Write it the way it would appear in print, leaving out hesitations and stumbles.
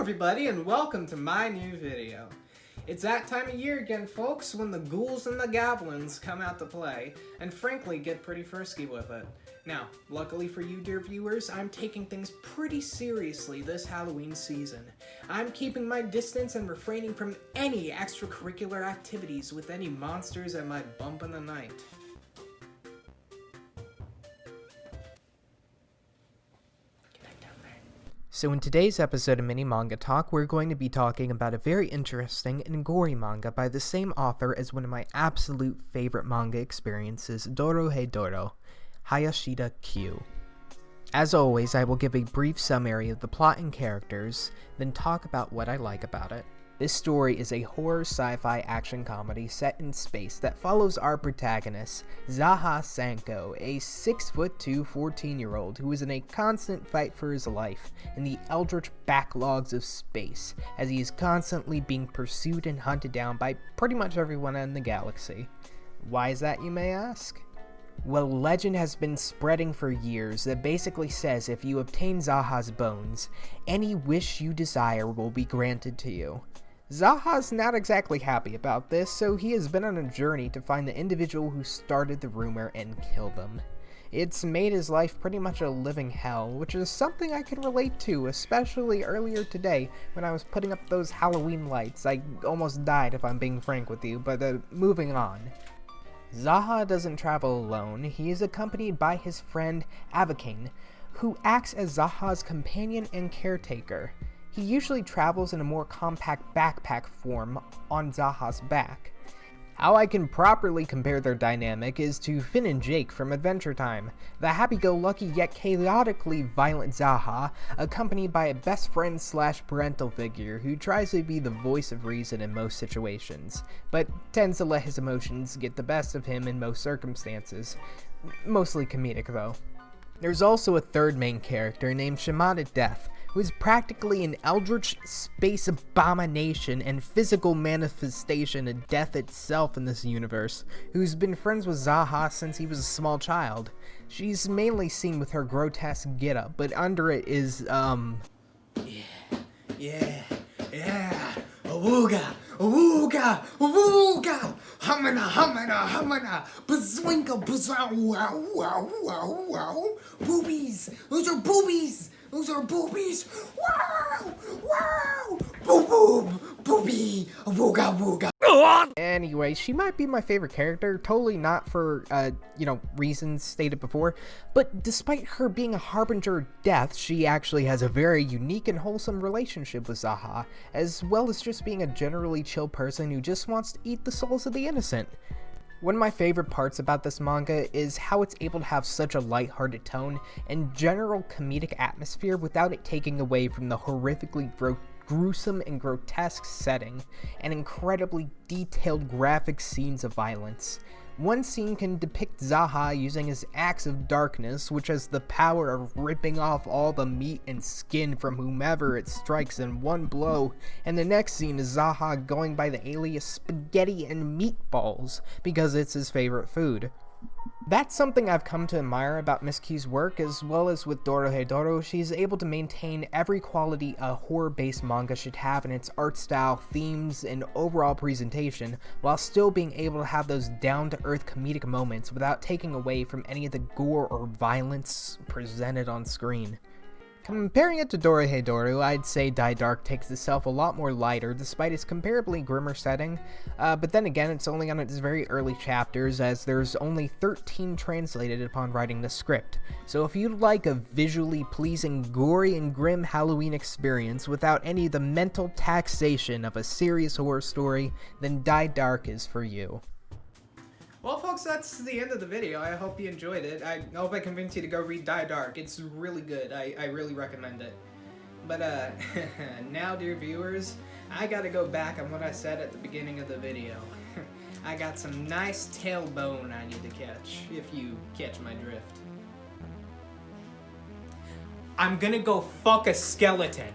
everybody, and welcome to my new video. It's that time of year again, folks, when the ghouls and the goblins come out to play, and frankly get pretty frisky with it. Now, luckily for you, dear viewers, I'm taking things pretty seriously this Halloween season. I'm keeping my distance and refraining from any extracurricular activities with any monsters I might bump in the night. So in today's episode of Mini Manga Talk, we're going to be talking about a very interesting and gory manga by the same author as one of my absolute favorite manga experiences, Dorohedoro, Hayashida Q. As always, I will give a brief summary of the plot and characters, then talk about what I like about it. This story is a horror sci-fi action comedy set in space that follows our protagonist, Zaha Sanko, a 6'2", 14-year-old who is in a constant fight for his life in the Eldritch backlogs of space, as he is constantly being pursued and hunted down by pretty much everyone in the galaxy. Why is that, you may ask? Well, legend has been spreading for years that basically says if you obtain Zaha's bones, any wish you desire will be granted to you. Zaha's not exactly happy about this, so he has been on a journey to find the individual who started the rumor and kill them. It's made his life pretty much a living hell, which is something I can relate to, especially earlier today when I was putting up those Halloween lights. I almost died, if I'm being frank with you, but moving on. Zaha doesn't travel alone. He is accompanied by his friend Avakane, who acts as Zaha's companion and caretaker. He usually travels in a more compact backpack form on Zaha's back. How I can properly compare their dynamic is to Finn and Jake from Adventure Time, the happy-go-lucky yet chaotically violent Zaha, accompanied by a best friend / parental figure who tries to be the voice of reason in most situations, but tends to let his emotions get the best of him in most circumstances. Mostly comedic, though. There's also a third main character named Shimada Death, who is practically an eldritch space abomination and physical manifestation of death itself in this universe, who's been friends with Zaha since he was a small child. She's mainly seen with her grotesque getup, but under it is, awooga, humana, bazwinka, bazow, wow, boobies, those are boobies, wow, boobie, awooga. Anyway, she might be my favorite character, totally not for, reasons stated before, but despite her being a harbinger of death, she actually has a very unique and wholesome relationship with Zaha, as well as just being a generally chill person who just wants to eat the souls of the innocent. One of my favorite parts about this manga is how it's able to have such a lighthearted tone and general comedic atmosphere without it taking away from the horrifically gruesome and grotesque setting and incredibly detailed graphic scenes of violence. One scene can depict Zaha using his axe of darkness, which has the power of ripping off all the meat and skin from whomever it strikes in one blow, and the next scene is Zaha going by the alias spaghetti and meatballs because it's his favorite food. That's something I've come to admire about Miss Q's work, as well as with Dorohedoro. She's able to maintain every quality a horror-based manga should have in its art style, themes, and overall presentation, while still being able to have those down-to-earth comedic moments without taking away from any of the gore or violence presented on screen. Comparing it to Dorohedoro, I'd say Dai Dark takes itself a lot more lighter despite its comparably grimmer setting, but then again it's only on its very early chapters as there's only 13 translated upon writing the script, so if you'd like a visually pleasing, gory, and grim Halloween experience without any of the mental taxation of a serious horror story, then Dai Dark is for you. Well, folks, that's the end of the video. I hope you enjoyed it. I hope I convinced you to go read Dai Dark. It's really good. I really recommend it. But, now, dear viewers, I gotta go back on what I said at the beginning of the video. I got some nice tailbone I need to catch, if you catch my drift. I'm gonna go fuck a skeleton.